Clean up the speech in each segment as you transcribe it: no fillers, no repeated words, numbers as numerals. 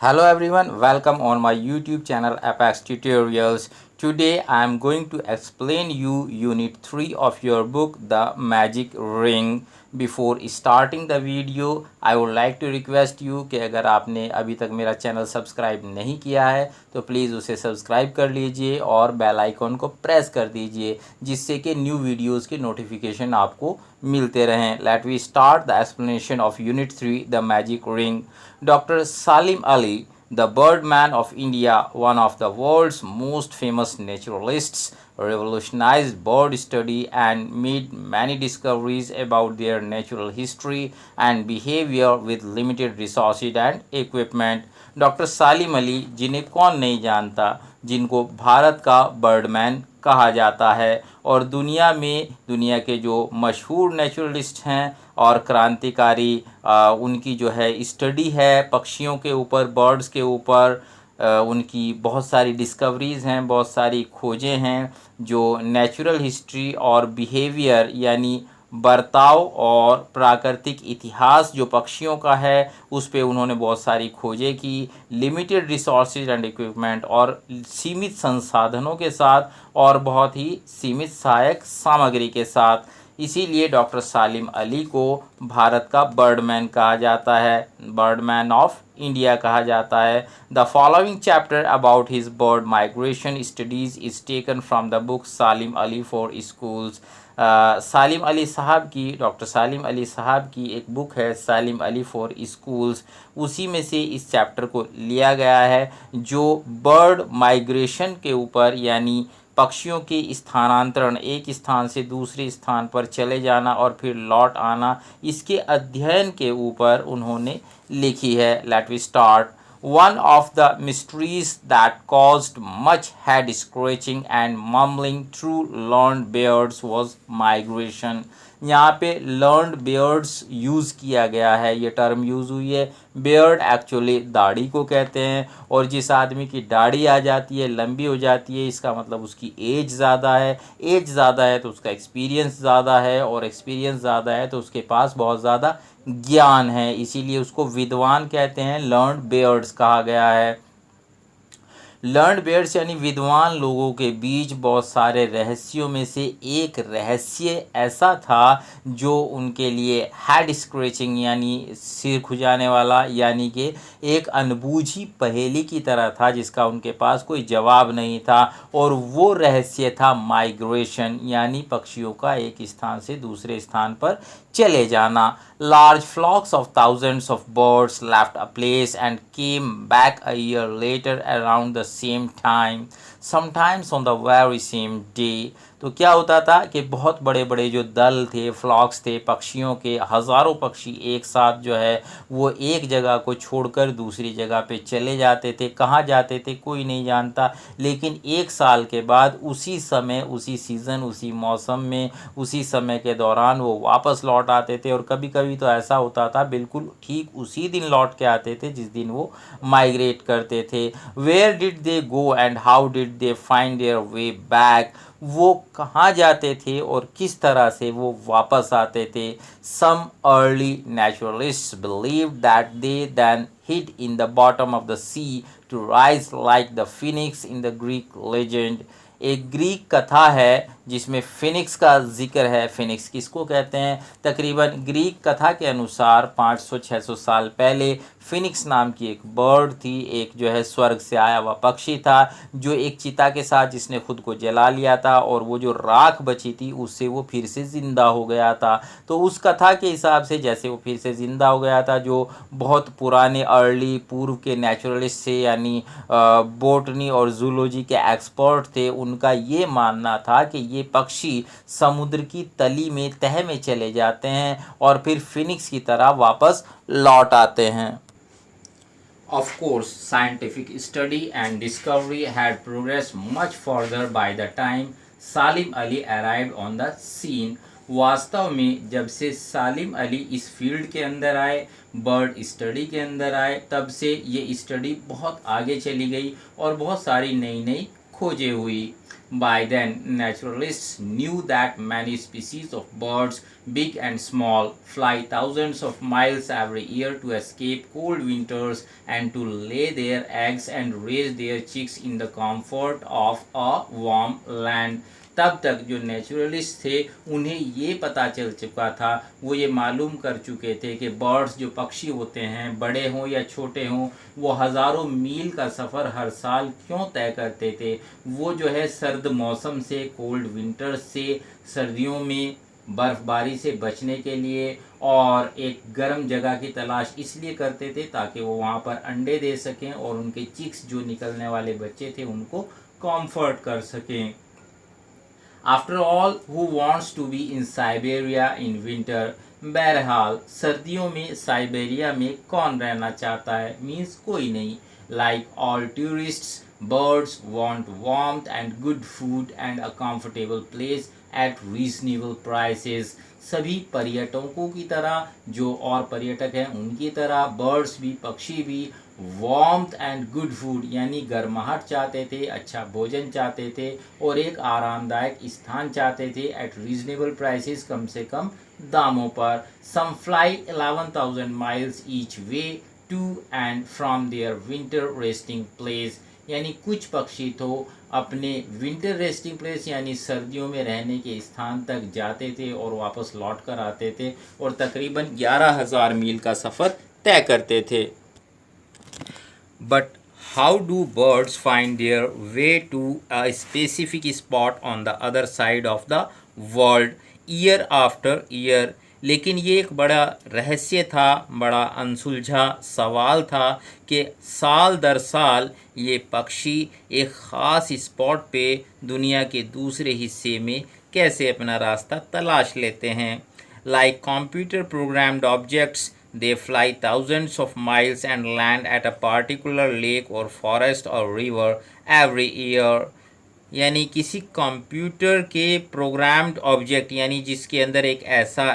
Hello everyone, welcome on my YouTube channel Apex Tutorials. Today I am going to explain you Unit 3 of your book The Magic Ring. Before starting the video, I would like to request you कि अगर आपने अभी तक मेरा channel subscribe नहीं किया है तो प्लीज़ उसे सब्सक्राइब कर लीजिए और बेल आइकॉन को प्रेस कर दीजिए जिससे कि न्यू वीडियोस के नोटिफिकेशन आपको मिलते रहें. Let we start the explanation of unit 3 the magic ring. Dr. Salim Ali, the Birdman of India, one of the world's most famous naturalists, revolutionized bird study and made many discoveries about their natural history and behavior with limited resources and equipment. Doctor Salim Ali, जिन्हें कौन नहीं जानता, जिनको भारत का Birdman कहा जाता है और दुनिया के जो मशहूर नेचुरलिस्ट हैं और क्रांतिकारी उनकी जो है स्टडी है पक्षियों के ऊपर, बर्ड्स के ऊपर, उनकी बहुत सारी डिस्कवरीज़ हैं, बहुत सारी खोजें हैं जो नेचुरल हिस्ट्री और बिहेवियर यानी बर्ताव और प्राकृतिक इतिहास जो पक्षियों का है उस पे उन्होंने बहुत सारी खोजें की. लिमिटेड रिसोर्सेज एंड इक्विपमेंट और सीमित संसाधनों के साथ और बहुत ही सीमित सहायक सामग्री के साथ. इसीलिए डॉक्टर सालिम अली को भारत का बर्डमैन कहा जाता है, बर्डमैन ऑफ इंडिया कहा जाता है. The following chapter about his bird migration studies is taken from the book Salim Ali for schools. Salim Ali साहब की, डॉक्टर सालिम अली साहब की एक बुक है सालिम अली फॉर स्कूल्स, उसी में से इस चैप्टर को लिया गया है जो बर्ड माइग्रेशन के ऊपर यानी पक्षियों के स्थानांतरण, एक स्थान से दूसरे स्थान पर चले जाना और फिर लौट आना, इसके अध्ययन के ऊपर उन्होंने लिखी है. Let we start. One of the mysteries that caused much head scratching and mumbling through learned birds was migration. यहाँ पे लर्नड बेयर्ड्स यूज़ किया गया है, ये टर्म यूज़ हुई है. बेयर्ड एक्चुअली दाढ़ी को कहते हैं और जिस आदमी की दाढ़ी आ जाती है, लंबी हो जाती है, इसका मतलब उसकी एज ज़्यादा है. एज ज़्यादा है तो उसका एक्सपीरियंस ज़्यादा है और एक्सपीरियंस ज़्यादा है तो उसके पास बहुत ज़्यादा ज्ञान है, इसीलिए उसको विद्वान कहते हैं. लर्नड बेयर्ड्स कहा गया है. लर्नड बेयर्ड्स यानी विद्वान लोगों के बीच बहुत सारे रहस्यों में से एक रहस्य ऐसा था जो उनके लिए हेड स्क्रैचिंग यानी सिर खुजाने वाला यानी कि एक अनबूझी पहेली की तरह था जिसका उनके पास कोई जवाब नहीं था. और वो रहस्य था माइग्रेशन यानी पक्षियों का एक स्थान से दूसरे स्थान पर चले जाना. Large flocks of thousands of birds left a place and came back a year later around the same time, sometimes on the very same day. तो क्या होता था कि बहुत बड़े बड़े जो दल थे, फ्लॉक्स थे, पक्षियों के हज़ारों पक्षी एक साथ जो है वो एक जगह को छोड़कर दूसरी जगह पे चले जाते थे. कहाँ जाते थे कोई नहीं जानता, लेकिन एक साल के बाद उसी समय, उसी सीज़न, उसी मौसम में, उसी समय के दौरान वो वापस लौट आते थे. और कभी कभी तो ऐसा होता था बिल्कुल ठीक उसी दिन लौट के आते थे जिस दिन वो माइग्रेट करते थे. Where did they go and how did they find their way back. वो कहाँ जाते थे और किस तरह से वो वापस आते थे. Some early naturalists believe that they then hid in the bottom of the sea to rise like the phoenix in the Greek legend. एक ग्रीक कथा है जिसमें फिनिक्स का जिक्र है. फिनिक्स किसको कहते हैं? तकरीबन ग्रीक कथा के अनुसार 500-600 साल पहले फिनिक्स नाम की एक बर्ड थी, एक जो है स्वर्ग से आया हुआ पक्षी था जो एक चिता के साथ जिसने खुद को जला लिया था और वो जो राख बची थी उससे वो फिर से ज़िंदा हो गया था. तो उस कथा के हिसाब से जैसे वो फिर से ज़िंदा हो गया था, जो बहुत पुराने अर्ली पूर्व के नेचुरलिस्ट से यानी बोटनी और जूलॉजी के एक्सपर्ट थे, उनका ये मानना था कि ये पक्षी समुद्र की तली में, तह में चले जाते हैं और फिर फिनिक्स की तरह वापस लौट आते हैं. Of course, scientific study and discovery had progressed much further by the time Salim Ali arrived on the scene. वास्तव में जब से सालिम अली इस फील्ड के अंदर आए, बर्ड स्टडी के अंदर आए, तब से ये स्टडी बहुत आगे चली गई और बहुत सारी नई नई खोजे हुई। By then, naturalists knew that many species of birds, big and small, fly thousands of miles every year to escape cold winters and to lay their eggs and raise their chicks in the comfort of a warm land. तब तक जो naturalist थे उन्हें ये पता चल चुका था, वो ये मालूम कर चुके थे कि बर्ड्स जो पक्षी होते हैं, बड़े हों या छोटे हों, वो हज़ारों मील का सफ़र हर साल क्यों तय करते थे। वो जो है सर्द मौसम से, कोल्ड विंटर्स से, सर्दियों में बर्फ़बारी से बचने के लिए और एक गर्म जगह की तलाश इसलिए करते थे ताकि वो वहाँ पर अंडे दे सकें और उनके चिक्स जो निकलने वाले बच्चे थे उनको कंफर्ट कर सकें। After all who wants to be in Siberia in winter, बहरहाल सर्दियों में साइबेरिया में कौन रहना चाहता है, मीन्स कोई नहीं। Like all tourists, birds want warmth and good food and a comfortable place at reasonable prices। सभी पर्यटकों की तरह, जो और पर्यटक हैं उनकी तरह, बर्ड्स भी, पक्षी भी वार्मथ एंड गुड फूड यानी गर्माहट चाहते थे, अच्छा भोजन चाहते थे और एक आरामदायक स्थान चाहते थे एट रीजनेबल प्राइसेस, कम से कम दामों पर। सम fly 11,000 miles each way to and from their winter resting place, यानी कुछ पक्षी तो अपने विंटर रेस्टिंग प्लेस यानी सर्दियों में रहने के स्थान तक जाते थे और वापस लौट कर आते थे और तकरीबन 11,000 मील का सफ़र तय करते थे। But how do birds find their way to a specific spot on the other side of the world year after year. लेकिन ये एक बड़ा रहस्य था, बड़ा अनसुलझा सवाल था कि साल दर साल ये पक्षी एक ख़ास स्पॉट पे दुनिया के दूसरे हिस्से में कैसे अपना रास्ता तलाश लेते हैं। Like computer programmed objects, they fly thousands of miles and land at a particular lake or forest or river every year। यानी किसी कंप्यूटर के प्रोग्राम्ड ऑब्जेक्ट यानी जिसके अंदर एक ऐसा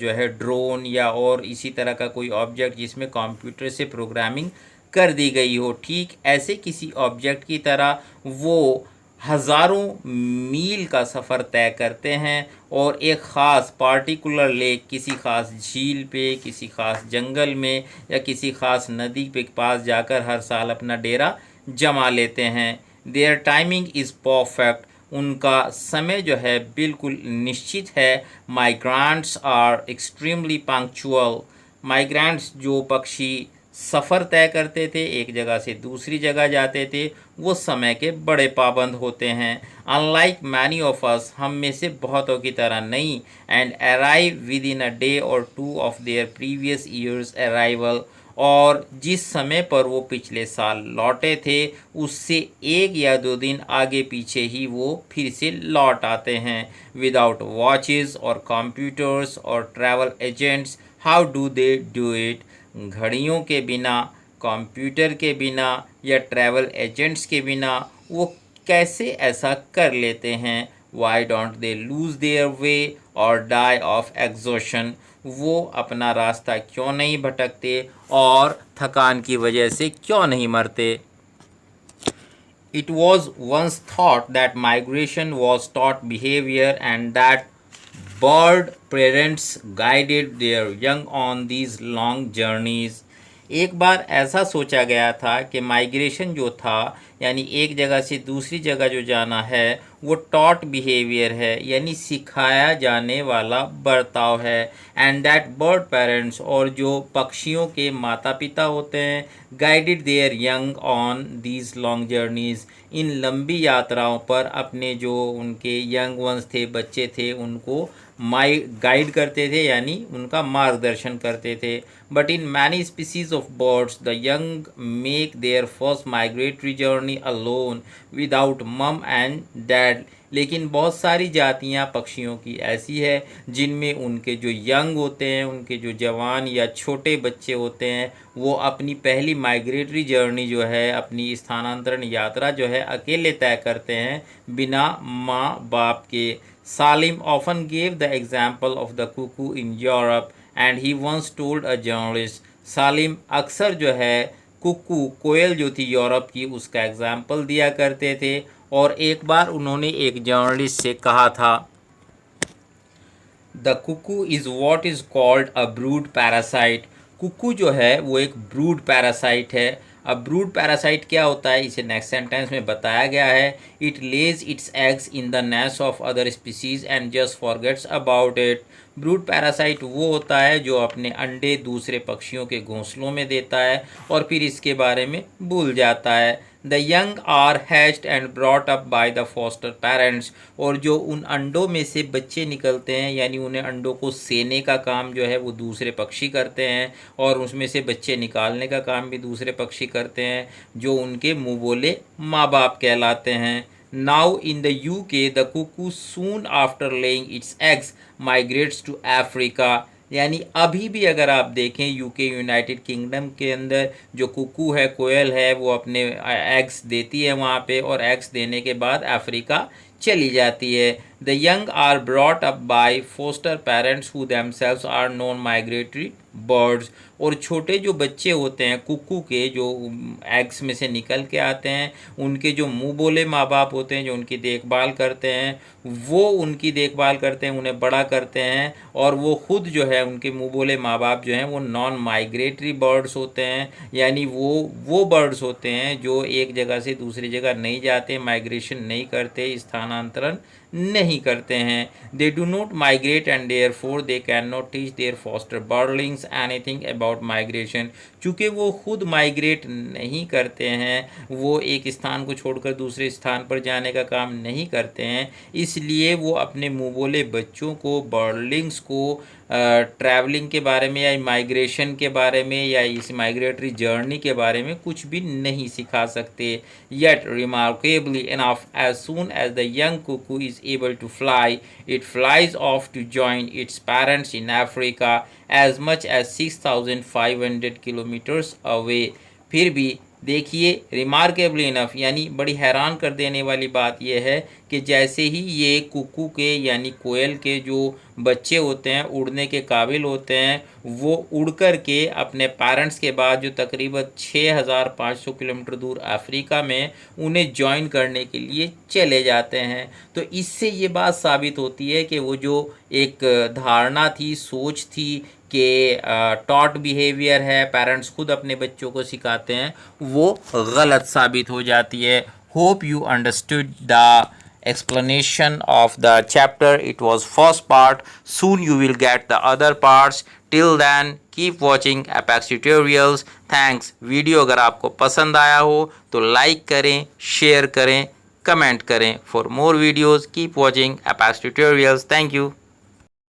जो है ड्रोन या और इसी तरह का कोई ऑब्जेक्ट जिसमें कंप्यूटर से प्रोग्रामिंग कर दी गई हो, ठीक ऐसे किसी ऑब्जेक्ट की तरह वो हज़ारों मील का सफ़र तय करते हैं और एक ख़ास पार्टिकुलर लेक, किसी ख़ास झील पे, किसी ख़ास जंगल में या किसी ख़ास नदी के पास जाकर हर साल अपना डेरा जमा लेते हैं। देयर टाइमिंग इज़ परफेक्ट, उनका समय जो है बिल्कुल निश्चित है। Migrants are extremely punctual, migrants जो पक्षी सफ़र तय करते थे, एक जगह से दूसरी जगह जाते थे, वो समय के बड़े पाबंद होते हैं। अनलाइक मैनी ऑफ अस, हम में से बहुतों की तरह नहीं। And arrive within a day or two of their previous years arrival, और जिस समय पर वो पिछले साल लौटे थे उससे 1 या 2 दिन आगे पीछे ही वो फिर से लौट आते हैं। विदाउट वॉचेस और कंप्यूटर्स और travel agents, how do they do it, घड़ियों के बिना, कंप्यूटर के बिना या ट्रैवल एजेंट्स के बिना वो कैसे ऐसा कर लेते हैं। Why don't they lose their way और डाई ऑफ एग्जॉशन, वो अपना रास्ता क्यों नहीं भटकते और थकान की वजह से क्यों नहीं मरते। It was once thought that migration was taught behavior and that bird parents guided their young on these long journeys। एक बार ऐसा सोचा गया था कि माइग्रेशन जो था यानी एक जगह से दूसरी जगह जो जाना है वो टॉट बिहेवियर है यानी सिखाया जाने वाला बर्ताव है। एंड दैट बर्ड पेरेंट्स, और जो पक्षियों के माता पिता होते हैं, guided their young on these long journeys, इन लंबी यात्राओं पर अपने जो उनके यंग वंस थे, बच्चे थे, उनको गाइड करते थे यानी उनका मार्गदर्शन करते थे। But in many species of birds the young make their first migratory journey alone without मम एंड डैड। लेकिन बहुत सारी जातियां पक्षियों की ऐसी है जिनमें उनके जो यंग होते हैं, उनके जो जवान या छोटे बच्चे होते हैं, वो अपनी पहली माइग्रेटरी जर्नी जो है, अपनी स्थानांतरण यात्रा जो है अकेले तय करते हैं बिना माँ बाप के। Salim often gave the example of the cuckoo in Europe and he once told a journalist, सालिम अक्सर जो है कुक्कू कोयल जो थी यूरोप की उसका एग्जाम्पल दिया करते थे। और एक बार उन्होंने एक जर्नलिस्ट से कहा था, the cuckoo is what is called a brood parasite. Cuckoo जो है वो एक ब्रूड पैरासाइट है। अब ब्रूड पैरासाइट क्या होता है इसे नेक्स्ट सेंटेंस में बताया गया है, it Lay's it's eggs in the nest of other species and just forgets about it. Brood parasite वो होता है जो अपने अंडे दूसरे पक्षियों के घोंसलों में देता है और फिर इसके बारे में भूल जाता है। The young are hatched and brought up by the foster parents. और जो उन अंडों में से बच्चे निकलते हैं यानी उन्हें अंडों को सेने का काम जो है वो दूसरे पक्षी करते हैं और उसमें से बच्चे निकालने का काम भी दूसरे पक्षी करते हैं जो उनके मुँह बोले माँ बाप कहलाते हैं। Now in the UK the cuckoo soon after laying its eggs migrates to Africa. यानी अभी भी अगर आप देखें यूके यूनाइटेड किंगडम के अंदर जो कुकू है कोयल है वो अपने एग्स देती है वहाँ पे और एग्स देने के बाद अफ्रीका चली जाती है। The young are brought up by foster parents who themselves are non migratory birds. और छोटे जो बच्चे होते हैं कुक्कू के जो एग्स में से निकल के आते हैं उनके जो मुंह बोले माँ बाप होते हैं जो उनकी देखभाल करते हैं वो उनकी देखभाल करते हैं उन्हें बड़ा करते हैं और वो खुद जो है उनके मुंह बोले माँ बाप जो हैं वो नॉन माइग्रेटरी बर्ड्स होते हैं। यानी वो बर्ड्स होते हैं जो एक जगह से दूसरी जगह नहीं जाते, माइग्रेशन नहीं करते, स्थानांतरण नहीं करते हैं। They do not migrate and therefore they can not teach their foster birdlings anything about migration. चूँकि वो खुद माइग्रेट नहीं करते हैं, वो एक स्थान को छोड़कर दूसरे स्थान पर जाने का काम नहीं करते हैं, इसलिए वो अपने मुँह बोले बच्चों को बर्डलिंग्स को ट्रैवलिंग के बारे में या माइग्रेशन के बारे में या इस माइग्रेटरी जर्नी के बारे में कुछ भी नहीं सिखा सकते। Yet remarkably enough as soon as the young cuckoo is able to fly it flies off to join its parents in Africa as much as 6500 kilometres away. फिर भी देखिए रिमार्केबली इनफ यानी बड़ी हैरान कर देने वाली बात यह है कि जैसे ही ये कुकू के यानी कोयल के जो बच्चे होते हैं उड़ने के काबिल होते हैं वो उड़ कर के अपने पेरेंट्स के बाद जो तकरीबन 6500 किलोमीटर दूर अफ्रीका में उन्हें ज्वाइन करने के लिए चले जाते हैं। तो इससे ये बात साबित होती है कि वो जो एक धारणा थी, सोच थी कि टॉट बिहेवियर है, पेरेंट्स खुद अपने बच्चों को सिखाते हैं, वो गलत साबित हो जाती है। Hope you understood the explanation of the chapter. It was first part. Soon you will get the other parts. Till then keep watching Apex Tutorials. Thanks. Video अगर आपको पसंद आया हो तो लाइक करें, शेयर करें, कमेंट करें. For more videos keep watching Apex Tutorials. Thank you.